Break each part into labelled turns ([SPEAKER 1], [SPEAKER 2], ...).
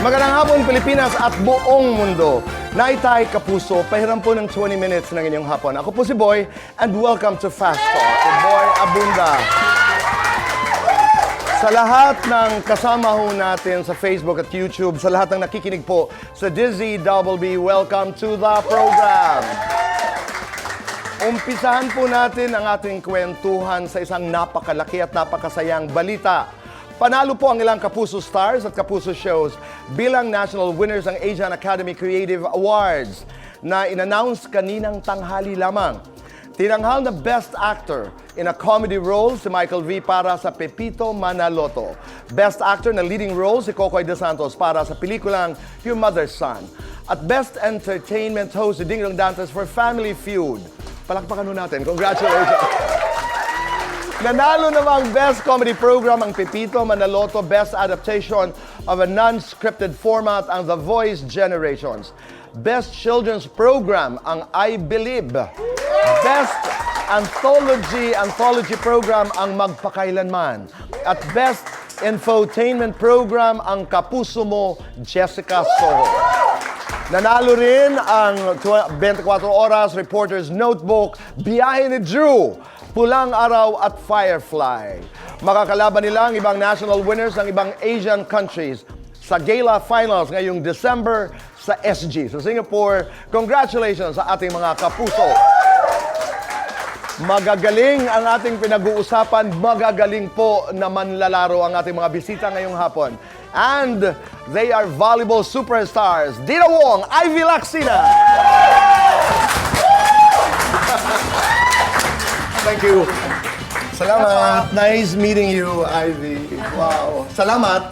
[SPEAKER 1] Magandang hapon, Pilipinas at buong mundo. Naitay Kapuso, pahiram po ng 20 minutes ng inyong hapon. Ako po si Boy, and welcome to Fast Talk with Boy Abunda. Sa lahat ng kasama ho natin sa Facebook at YouTube, sa lahat ng nakikinig po sa Dizzy Double B, welcome to the program. Umpisahan po natin ang ating kwentuhan sa isang napakalaki at napakasayang balita. Panalo po ang ilang Kapuso Stars at Kapuso Shows bilang national winners ng Asian Academy Creative Awards na in-announce kaninang tanghali lamang. Tinanghal na Best Actor in a Comedy Role si Michael V. para sa Pepito Manaloto. Best Actor na Leading Role si Cocoy De Santos para sa pelikulang Your Mother's Son. At Best Entertainment Host si Ding Dong Dantes for Family Feud. Palakpakan nun natin. Congratulations! Nanalo namang Best Comedy Program ang Pepito Manaloto, Best Adaptation of a Non-Scripted Format ang The Voice Generations. Best Children's Program ang I Believe. Best Anthology Program ang Magpakailanman. At Best Infotainment Program ang Kapuso Mo, Jessica Soho. Nanalo rin ang 24 Oras Reporter's Notebook, Biyahe ni Drew, Pulang Araw at Firefly. Makakalaban nila ang ibang national winners ng ibang Asian countries sa Gala Finals ngayong December sa SG, sa Singapore. Congratulations sa ating mga Kapuso. Magagaling ang ating pinag-uusapan, magagaling po na manlalaro ang ating mga bisita ngayong hapon. And they are volleyball superstars, Dina Wong, Ivy Lacsina. Thank you. Salamat. Nice meeting you, Ivy. Wow. Salamat.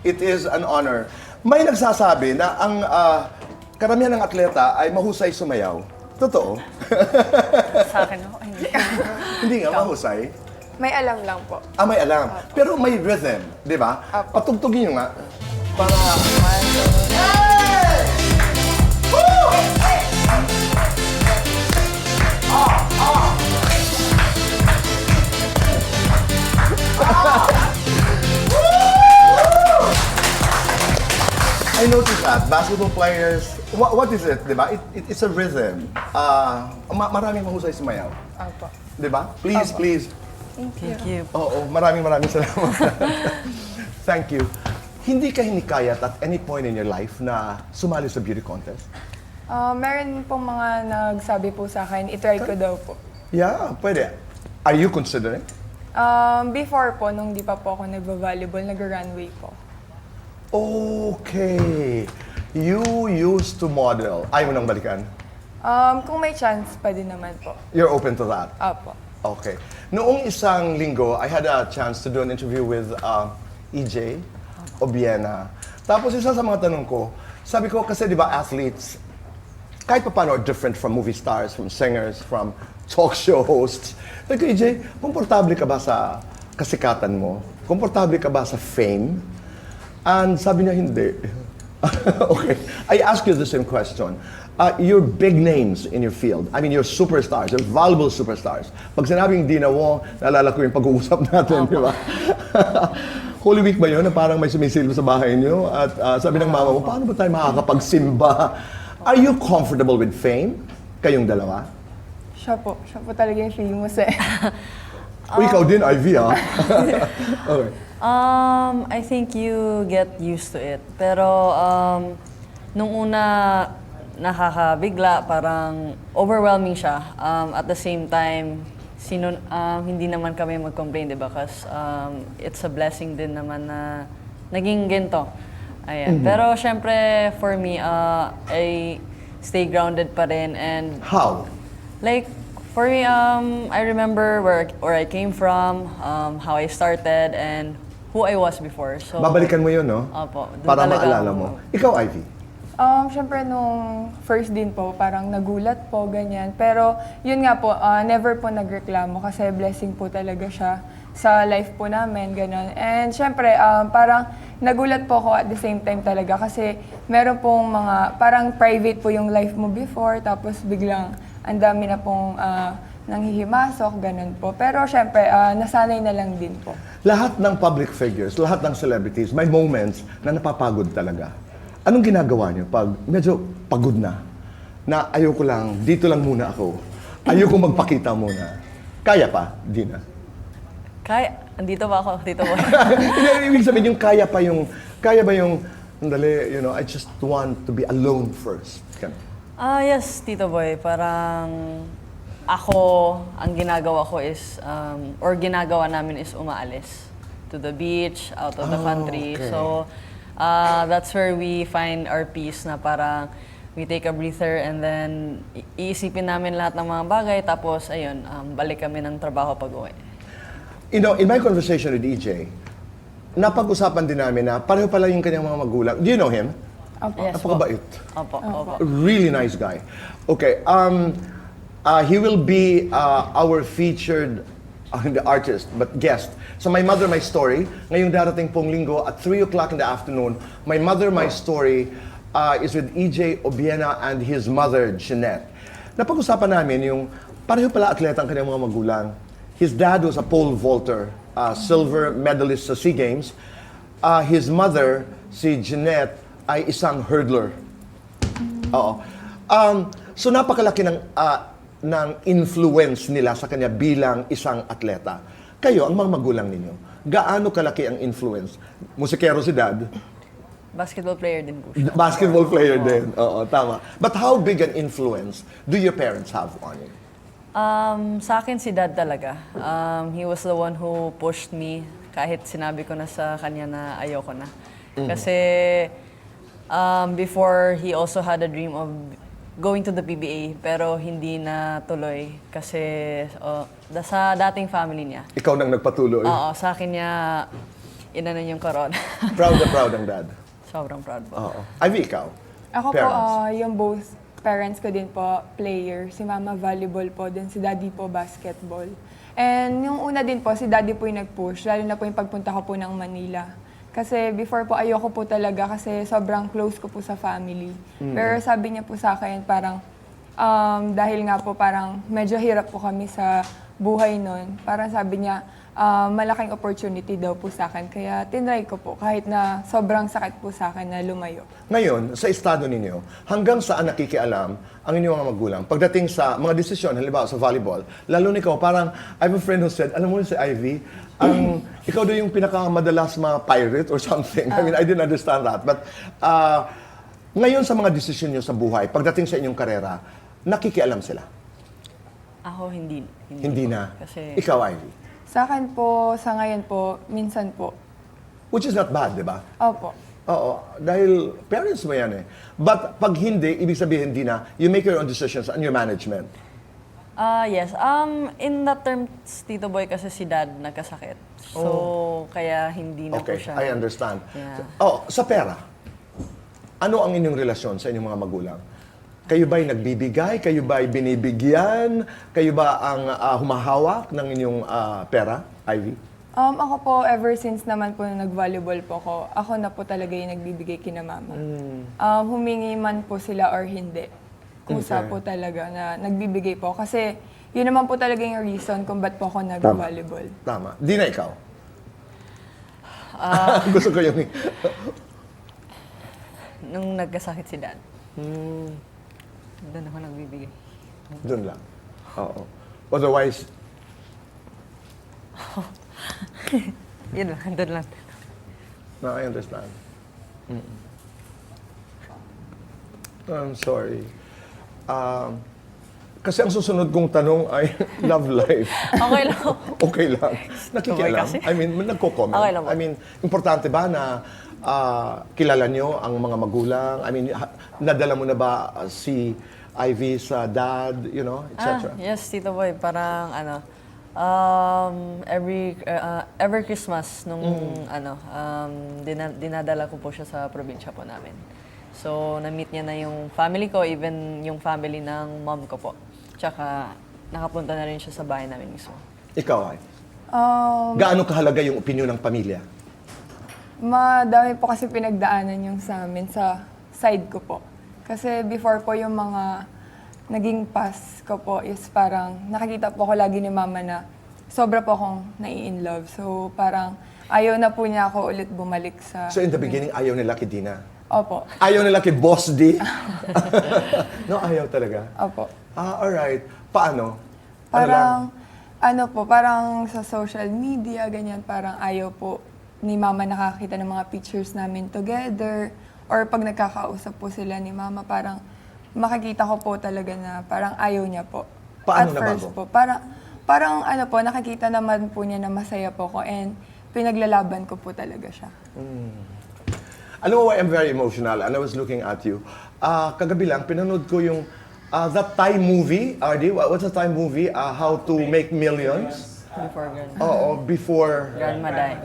[SPEAKER 1] It is an honor. May nagsasabi na ang karamihan ng atleta ay mahusay sumayaw. Totoo?
[SPEAKER 2] Sa akin ako, hindi.
[SPEAKER 1] Hindi nga, mahusay.
[SPEAKER 3] May alam lang po.
[SPEAKER 1] May alam. Pero may rhythm, di ba? Patugtugin nyo nga. Para... I noticed that basketball players, what is it, di ba? It's a rhythm. Maraming mahusay sumayaw.
[SPEAKER 3] Opo.
[SPEAKER 1] Di ba? Please, please.
[SPEAKER 2] Thank you.
[SPEAKER 1] Oo, maraming salamat. Thank you. Hindi ka hinikayat at any point in your life na sumali sa beauty contest?
[SPEAKER 3] Meron pong mga nagsabi po sa akin, itry ko daw po.
[SPEAKER 1] Yeah, pwede. Are you considering?
[SPEAKER 3] Before po, nung di pa po ako nagva-volleyball, nag-runway po.
[SPEAKER 1] Okay. You used to model. Ayaw mo nang balikan?
[SPEAKER 3] Kung may chance, pwede naman po.
[SPEAKER 1] You're open to that?
[SPEAKER 3] Opo.
[SPEAKER 1] Okay. Noong isang linggo, I had a chance to do an interview with EJ Obiena. Tapos isa sa mga tanong ko, sabi ko kasi di ba athletes, kahit pa paano are different from movie stars, from singers, from talk show hosts. Sabi ko, EJ, komportable ka ba sa kasikatan mo? Komportable ka ba sa fame? And sabi niya, hindi. Okay. I ask you the same question. You're big names in your field. I mean, you're superstars. You're valuable superstars. Pag sinabing Dina Wong, naalala ko yung pag-uusap natin, di ba? Holy Week ba yun na parang may sumisilbo sa bahay niyo? At sabi ng mama mo, paano ba tayo makakapagsimba? Are you comfortable with fame? Kayong dalawa?
[SPEAKER 3] Siya po talaga yung famous eh.
[SPEAKER 1] Ikaw din, Ivy, ha? Okay.
[SPEAKER 2] I think you get used to it. Pero nung una nakakabigla, parang overwhelming siya. At the same time, hindi naman kami mag-complain, diba? Because it's a blessing din naman na naging ganito. Ayan. Pero syempre, for me, I stay grounded pa rin. And
[SPEAKER 1] How?
[SPEAKER 2] like, for me, I remember where I came from, how I started, and who I was before. So,
[SPEAKER 1] Babalikan mo yun, no?
[SPEAKER 2] Opo. Dun
[SPEAKER 1] Para
[SPEAKER 2] talaga
[SPEAKER 1] maalala
[SPEAKER 2] ako.
[SPEAKER 1] mo. Ikaw, Ivy?
[SPEAKER 3] Siyempre nung first din po, parang nagulat po, ganyan. Pero yun nga po, never po nagreklamo kasi blessing po talaga siya sa life po namin, gano'n. And siyempre, parang nagulat po ako at the same time talaga kasi meron pong mga, parang private po yung life mo before, tapos biglang ang dami na pong nanghihimasok, ganun po. Pero syempre, nasanay na lang din po.
[SPEAKER 1] Lahat ng public figures, lahat ng celebrities, may moments na napapagod talaga. Anong ginagawa niyo pag medyo pagod na? Na ayoko lang, dito lang muna ako. Ayoko magpakita muna. Kaya pa, Dina?
[SPEAKER 2] Andito ba ako? Dito ba?
[SPEAKER 1] Ibig sabihin yung kaya ba yung, dali, you know, I just want to be alone first. Ganun.
[SPEAKER 2] Yes, Tito Boy. Parang ako, ang ginagawa ko is, or ginagawa namin is umaalis to the beach, out of the country.
[SPEAKER 1] Okay.
[SPEAKER 2] So, that's where we find our peace na parang we take a breather and then iisipin namin lahat ng mga bagay tapos ayun, balik kami ng trabaho pag uwi.
[SPEAKER 1] You know, in my conversation with EJ, napag-usapan din namin na pareho pala yung kanyang mga magulang. Do you know him?
[SPEAKER 3] Opo.
[SPEAKER 2] Yes,
[SPEAKER 1] Napakabait.
[SPEAKER 2] Opo, opo.
[SPEAKER 1] Really nice guy. Okay, he will be our featured artist, but guest. So My Mother, My Story, ngayong darating pong linggo at 3 o'clock in the afternoon, My Mother, My Story is with EJ Obiena and his mother, Jeanette. Napag-usapan namin yung pareho pala atleta ang kanyang mga magulang. His dad was a pole vaulter, silver medalist sa SEA Games. His mother, si Jeanette, ay isang hurdler. Oo. So napakalaki ng influence nila sa kanya bilang isang atleta. Kayo, ang mga magulang ninyo, gaano kalaki ang influence? Musikero si dad,
[SPEAKER 2] Basketball player din po siya.
[SPEAKER 1] basketball player din. Oo, tama. But how big an influence do your parents have on you?
[SPEAKER 2] Sa akin si Dad talaga. He was the one who pushed me kahit sinabi ko na sa kanya na ayoko na. Kasi before, he also had a dream of going to the PBA pero hindi na tuloy kasi sa dating family niya.
[SPEAKER 1] Ikaw nang nagpatuloy.
[SPEAKER 2] Oo, sa akin niya inanon yung corona.
[SPEAKER 1] Proud na proud ang dad.
[SPEAKER 2] Sobrang proud po.
[SPEAKER 1] Oo. Ivy, ikaw?
[SPEAKER 3] Ako
[SPEAKER 1] Parents.
[SPEAKER 3] po, yung both parents ko din po, player. Si mama volleyball po, din si daddy po basketball. And yung una din po, si daddy po yung nag-push, lalo na po yung pagpunta ko po ng Manila. Kasi before po, ayoko po talaga kasi sobrang close ko po sa family. Pero sabi niya po sa akin, parang dahil nga po parang medyo hirap po kami sa buhay nun, parang sabi niya, malaking opportunity daw po sa akin. Kaya tinry ko po kahit na sobrang sakit po sa akin na lumayo.
[SPEAKER 1] Ngayon, sa estado ninyo, hanggang saan nakikialam ang inyong mga magulang? Pagdating sa mga desisyon, halimbawa sa volleyball, lalo na ikaw, parang, I have a friend who said, alam mo si Ivy, ikaw daw yung pinakamadalas pirate or something. I mean, I didn't understand that. But, ngayon sa mga desisyon nyo sa buhay, pagdating sa inyong karera, nakikialam sila?
[SPEAKER 2] Ako hindi.
[SPEAKER 1] Hindi
[SPEAKER 2] po.
[SPEAKER 1] na.
[SPEAKER 2] Kasi
[SPEAKER 1] Ikaw, Ivy?
[SPEAKER 3] Sa akin po, sa ngayon po, minsan po.
[SPEAKER 1] Which is not bad, di ba?
[SPEAKER 3] Opo.
[SPEAKER 1] Oo, dahil parents mo yan eh. But pag hindi, ibig sabihin hindi na, you make your own decisions and your management.
[SPEAKER 2] Yes. In that terms, Tito Boy, kasi si Dad nagkasakit. So, kaya hindi na po
[SPEAKER 1] Okay,
[SPEAKER 2] siya.
[SPEAKER 1] I understand.
[SPEAKER 2] Yeah.
[SPEAKER 1] Sa pera, ano ang inyong relasyon sa inyong mga magulang? Kayo ba'y nagbibigay? Kayo ba'y binibigyan? Kayo ba ang humahawak ng inyong pera, Ivy?
[SPEAKER 3] Ako po, ever since naman po na nag-volleyball po ako na po talaga yung nagbibigay kina mama. Humingi man po sila or hindi. Kusa
[SPEAKER 1] Okay.
[SPEAKER 3] po talaga na nagbibigay po. Kasi yun naman po talaga yung reason kung ba't po ako nag-volleyball.
[SPEAKER 1] Tama. Di na ikaw? Gusto ko yung...
[SPEAKER 2] Nung nagkasakit si Dad, doon ako nagbibigay.
[SPEAKER 1] Doon lang. Oo. Otherwise,
[SPEAKER 2] Yun lang, doon lang.
[SPEAKER 1] no, I understand. I'm sorry. Kasi ang susunod kong tanong ay love life.
[SPEAKER 2] Okay lang.
[SPEAKER 1] Okay lang. Nakikialam.
[SPEAKER 2] kasi.
[SPEAKER 1] I mean, nagko-comment.
[SPEAKER 2] Okay lang po.
[SPEAKER 1] I mean, importante ba na kilala nyo ang mga magulang? I mean, nadala mo na ba si Ivy sa dad, you know, etc.?
[SPEAKER 2] Yes, Tito Boy. Parang every Christmas nung dinadala ko po siya sa probinsya po namin. So, na-meet niya na yung family ko, even yung family ng mom ko po. Tsaka, nakapunta na rin siya sa bahay namin mismo.
[SPEAKER 1] Ikaw ay? Gaano kahalaga yung opinion ng pamilya?
[SPEAKER 3] Madami po kasi pinagdaanan yung sa amin sa side ko po. Kasi before po yung mga naging past ko po is parang nakikita po ko lagi ni mama na sobra po akong nai-in love. So parang ayaw na po niya ako ulit bumalik sa...
[SPEAKER 1] So in the beginning, ayaw nila kay Dina?
[SPEAKER 3] Opo.
[SPEAKER 1] Ayaw nila kay Boss D? No, ayaw talaga.
[SPEAKER 3] Opo.
[SPEAKER 1] Alright. Paano?
[SPEAKER 3] Parang, parang sa social media, ganyan, parang ayaw po ni Mama nakakita ng mga pictures namin together. Or pag nagkakausap po sila ni Mama, parang makikita ko po talaga na parang ayaw niya po.
[SPEAKER 1] Paano
[SPEAKER 3] At
[SPEAKER 1] nabago?
[SPEAKER 3] first po, parang nakikita naman po niya na masaya po ko and pinaglalaban ko po talaga siya.
[SPEAKER 1] Alam mo why I'm very emotional and I was looking at you. Kagabi lang, pinanood ko yung that Thai movie, RD, what's the Thai movie? How to Make Millions?
[SPEAKER 2] Before ganun.
[SPEAKER 1] Oo, before.
[SPEAKER 2] Grandma died.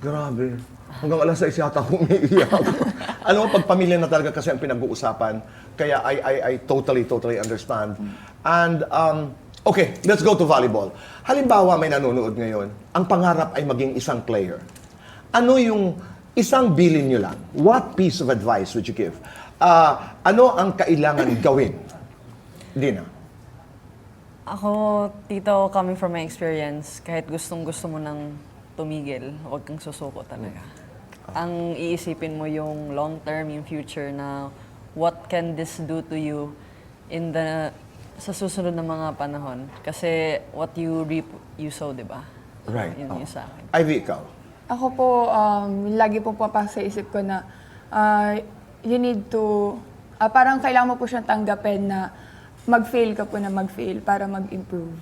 [SPEAKER 1] Grabe. Hanggang alas 6 yata ako umiiyak. Alam mo, pag pamilya na talaga kasi ang pinag-uusapan, kaya I totally understand. And, okay, let's go to volleyball. Halimbawa, may nanonood ngayon, ang pangarap ay maging isang player. Ano yung isang bilin nyo lang? What piece of advice would you give? Ano ang kailangan gawin? Dina?
[SPEAKER 2] Ako, Tito, coming from my experience, kahit gustong-gusto mo nang tumigil, huwag kang susuko talaga. Ang iisipin mo yung long term, yung future na what can this do to you sa susunod na mga panahon. Kasi what you reap, you sow, di ba?
[SPEAKER 1] Right.
[SPEAKER 2] Yun yung sa akin.
[SPEAKER 1] Ivy, ikaw?
[SPEAKER 3] Ako po, lagi po papasok sa isip ko na you need to, parang kailangan mo po siyang tanggapin na mag-fail ka po na mag-fail para mag-improve.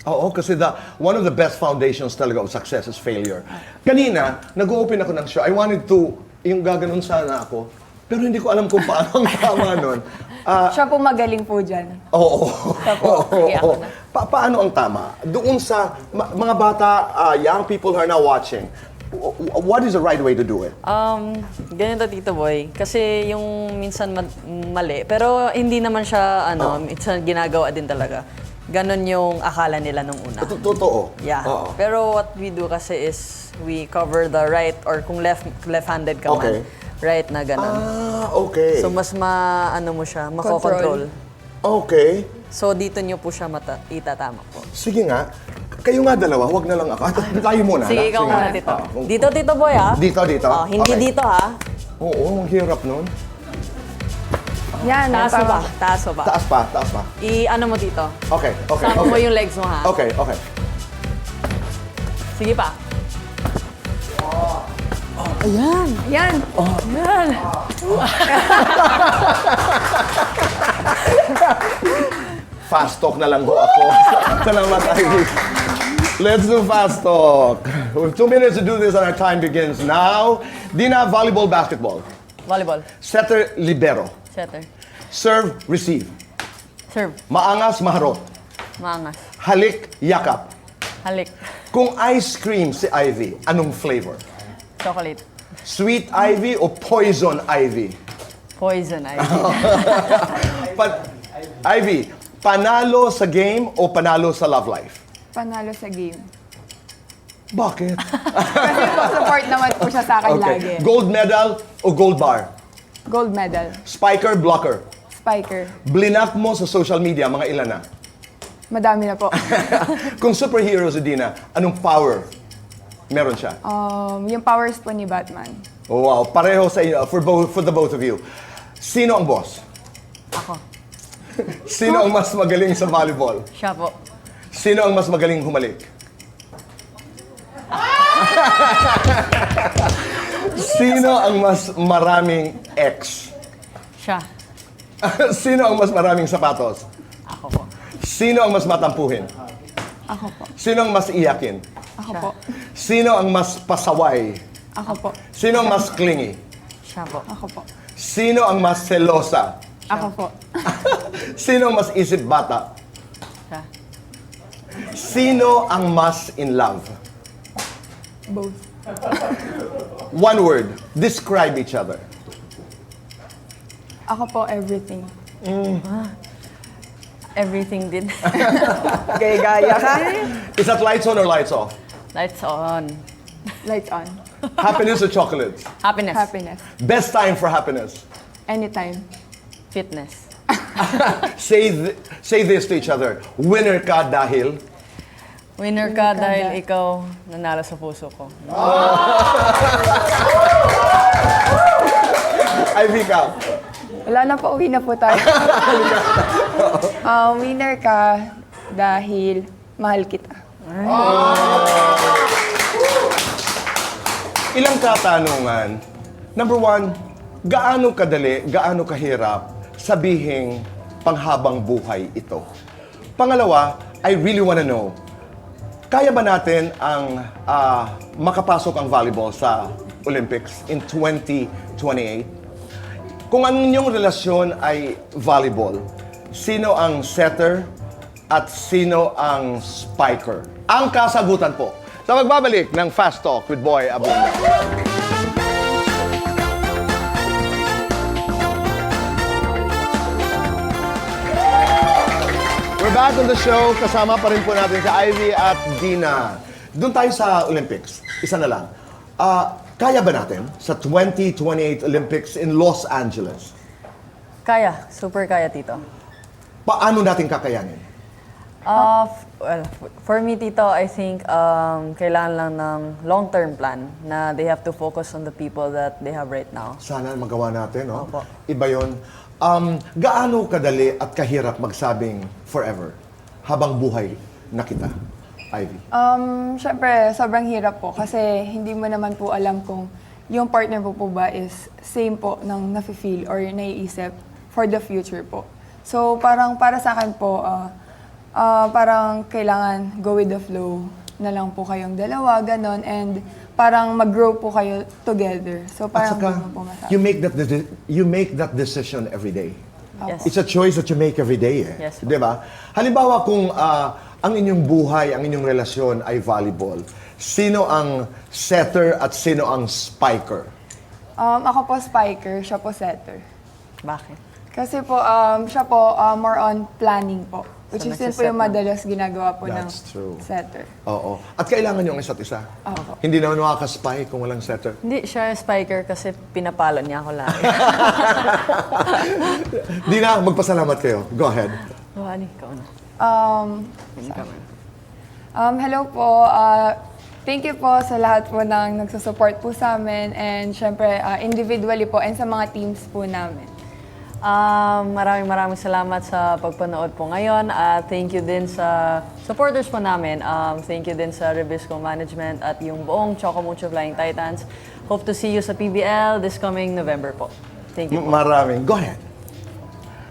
[SPEAKER 1] Oo, kasi one of the best foundations talaga of success is failure. Kanina, nag-open ako ng show. I wanted to, yung gaganon sana ako, pero hindi ko alam kung paano ang tama nun.
[SPEAKER 3] Siya po magaling po dyan.
[SPEAKER 1] Oo.
[SPEAKER 2] Sige, ako na.
[SPEAKER 1] Paano ang tama? Doon sa mga bata, young people who are now watching, what is the right way to do it?
[SPEAKER 2] Ganito, Tito Boy. Kasi yung minsan mali, pero hindi naman siya, minsan ginagawa din talaga. Ganon yung akala nila nung una.
[SPEAKER 1] Totoo.
[SPEAKER 2] Yeah.
[SPEAKER 1] Oo.
[SPEAKER 2] Pero what we do kasi is we cover the right or kung left-handed ka
[SPEAKER 1] Okay.
[SPEAKER 2] man, right na ganon.
[SPEAKER 1] Okay.
[SPEAKER 2] So mas mo siya, mako-control.
[SPEAKER 1] Okay.
[SPEAKER 2] So dito nyo po siya itatama po.
[SPEAKER 1] Sige nga. Kayo nga dalawa, huwag na lang ako. Tayo muna.
[SPEAKER 2] Sige, ikaw muna, Tito. Dito, Tito Boy, ha?
[SPEAKER 1] Dito.
[SPEAKER 2] Oh, hindi
[SPEAKER 1] Okay.
[SPEAKER 2] dito, ha?
[SPEAKER 1] Oo, ang hirap nun.
[SPEAKER 3] Yan.
[SPEAKER 2] Taas mo ba? Taas mo ba?
[SPEAKER 1] Taas pa.
[SPEAKER 2] Ano mo dito?
[SPEAKER 1] Okay.
[SPEAKER 2] Sama mo yung legs mo, ha?
[SPEAKER 1] Okay.
[SPEAKER 2] Sige pa.
[SPEAKER 3] Yan.
[SPEAKER 2] Yan!
[SPEAKER 1] Fast talk na lang ho ako. Salamat, Ivy. Let's do fast talk. We have 2 minutes to do this and our time begins now. Dina, volleyball, basketball.
[SPEAKER 2] Volleyball.
[SPEAKER 1] Setter, libero.
[SPEAKER 2] Setter.
[SPEAKER 1] Serve, receive.
[SPEAKER 2] Serve.
[SPEAKER 1] Maangas, maharot.
[SPEAKER 2] Maangas.
[SPEAKER 1] Halik, yakap.
[SPEAKER 2] Halik.
[SPEAKER 1] Kung ice cream si Ivy, anong flavor?
[SPEAKER 2] Chocolate.
[SPEAKER 1] Sweet Ivy o poison Ivy?
[SPEAKER 2] Poison, Ivy.
[SPEAKER 1] Ivy, panalo sa game o panalo sa love life?
[SPEAKER 3] Panalo sa game.
[SPEAKER 1] Bakit?
[SPEAKER 3] Kasi po, support naman po siya sa akin lagi.
[SPEAKER 1] Gold medal o gold bar?
[SPEAKER 3] Gold medal.
[SPEAKER 1] Spiker, blocker?
[SPEAKER 3] Spiker.
[SPEAKER 1] Blinak mo sa social media, mga ilan na?
[SPEAKER 3] Madami na po.
[SPEAKER 1] Kung superhero si Dina, anong power meron siya?
[SPEAKER 3] Yung powers po ni Batman.
[SPEAKER 1] Oh, wow, pareho sa inyo, for the both of you. Sino ang boss?
[SPEAKER 2] Ako.
[SPEAKER 1] Sino ang mas magaling sa volleyball?
[SPEAKER 2] Siya po.
[SPEAKER 1] Sino ang mas magaling humalik? Sino ang mas maraming ex?
[SPEAKER 2] Siya.
[SPEAKER 1] Sino ang mas maraming sapatos?
[SPEAKER 2] Ako po.
[SPEAKER 1] Sino ang mas matampuhin?
[SPEAKER 3] Ako po.
[SPEAKER 1] Sino ang mas iyakin?
[SPEAKER 3] Ako po.
[SPEAKER 1] Sino ang mas pasaway?
[SPEAKER 3] Ako po.
[SPEAKER 1] Sino ang mas clingy?
[SPEAKER 2] Siya po.
[SPEAKER 3] Ako po.
[SPEAKER 1] Sino ang mas selosa?
[SPEAKER 3] Ako po.
[SPEAKER 1] Sino ang mas isip bata?
[SPEAKER 2] Siya.
[SPEAKER 1] Sino ang mas in love?
[SPEAKER 3] Both.
[SPEAKER 1] One word, describe each other.
[SPEAKER 3] Ako po, everything.
[SPEAKER 2] Everything din.
[SPEAKER 3] Gaya ka?
[SPEAKER 1] Is that lights on or lights off?
[SPEAKER 2] Lights on.
[SPEAKER 3] Lights on.
[SPEAKER 1] Happiness or chocolates?
[SPEAKER 2] Happiness.
[SPEAKER 3] Happiness.
[SPEAKER 1] Best time for happiness?
[SPEAKER 3] Anytime.
[SPEAKER 2] Fitness.
[SPEAKER 1] Say this to each other. Winner ka dahil?
[SPEAKER 2] Winner ka dahil ikaw nanalo sa puso ko.
[SPEAKER 1] Ivy ka.
[SPEAKER 3] Wala na po, uwi na po tayo. Winner ka dahil mahal kita.
[SPEAKER 1] Ilang katanungan. Number one, gaano kadali, gaano kahirap sabihing panghabang buhay ito? Pangalawa, I really wanna know, kaya ba natin ang makapasok ang volleyball sa Olympics in 2028? Kung ang inyong relasyon ay volleyball, sino ang setter at sino ang spiker? Ang kasagutan po sa magbabalik ng Fast Talk with Boy Abunda. We're back on the show. Kasama pa rin po natin si Ivy at Dina. Doon tayo sa Olympics. Isa na lang. Kaya ba natin sa 2028 Olympics in Los Angeles?
[SPEAKER 2] Kaya, super kaya, Tito.
[SPEAKER 1] Paano natin kakayanin?
[SPEAKER 2] Well, for me, Tito, I think kailangan lang ng long-term plan na they have to focus on the people that they have right now.
[SPEAKER 1] Sana magawa natin, no?
[SPEAKER 2] Opo.
[SPEAKER 1] Iba yun. Gaano kadali at kahirap magsabing forever habang buhay na kita, Ivy?
[SPEAKER 3] Siyempre, sobrang hirap po kasi hindi mo naman po alam kung yung partner mo po ba is same po ng nafe-feel or naiisip for the future po. So, parang para sa akin po, parang kailangan go with the flow na lang po kayong dalawa, ganon, and parang mag-grow po kayo together. So,
[SPEAKER 1] At
[SPEAKER 3] parang
[SPEAKER 1] saka,
[SPEAKER 3] ganun po masabi.
[SPEAKER 1] you make that decision every day.
[SPEAKER 2] Yes.
[SPEAKER 1] It's a choice that you make every day, eh.
[SPEAKER 2] Yes, po.
[SPEAKER 1] Di ba? Halimbawa kung ang inyong buhay, ang inyong relasyon ay volleyball, sino ang setter at sino ang spiker?
[SPEAKER 3] Ako po spiker, siya po setter.
[SPEAKER 2] Bakit?
[SPEAKER 3] Kasi po, siya po more on planning po. Which
[SPEAKER 2] So,
[SPEAKER 3] is yun po
[SPEAKER 2] nagsiset
[SPEAKER 3] yung
[SPEAKER 2] na.
[SPEAKER 3] madalas ginagawa po ng
[SPEAKER 1] That's true.
[SPEAKER 3] setter.
[SPEAKER 1] Oo. At kailangan nyo ang isa't isa.
[SPEAKER 3] Opo.
[SPEAKER 1] Hindi naman makaka-spy kung walang setter.
[SPEAKER 2] Hindi siya spiker kasi pinapalo niya ako lagi.
[SPEAKER 1] Dina, magpasalamat kayo. Go ahead.
[SPEAKER 2] Oh, ani, ikaw na.
[SPEAKER 3] Hello po. Thank you po sa lahat po ng nagsusupport po sa amin and syempre individually po and sa mga teams po namin.
[SPEAKER 2] Maraming salamat sa pagpanood po ngayon. Thank you din sa supporters po namin. Thank you din sa Revisco Management at yung buong Chocomucho Flying Titans. Hope to see you sa PBL this coming November po. Thank you po.
[SPEAKER 1] Maraming. Go ahead.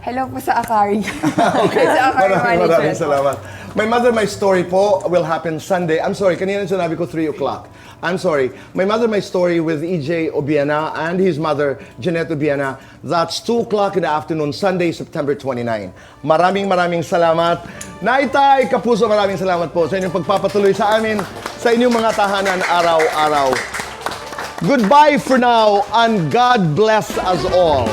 [SPEAKER 3] Hello po sa Akari.
[SPEAKER 1] Okay.
[SPEAKER 3] Sa Akari
[SPEAKER 1] Maraming
[SPEAKER 3] Management po.
[SPEAKER 1] salamat. My Mother, My Story po will happen Sunday. I'm sorry, kanina sinabi ko 3 o'clock. I'm sorry. My Mother, My Story with EJ Obiena and his mother, Jeanette Obiena. That's 2 o'clock in the afternoon, Sunday, September 29. Maraming salamat. Naitay Kapuso, maraming salamat po sa inyong pagpapatuloy sa amin, sa inyong mga tahanan araw-araw. Goodbye for now and God bless us all.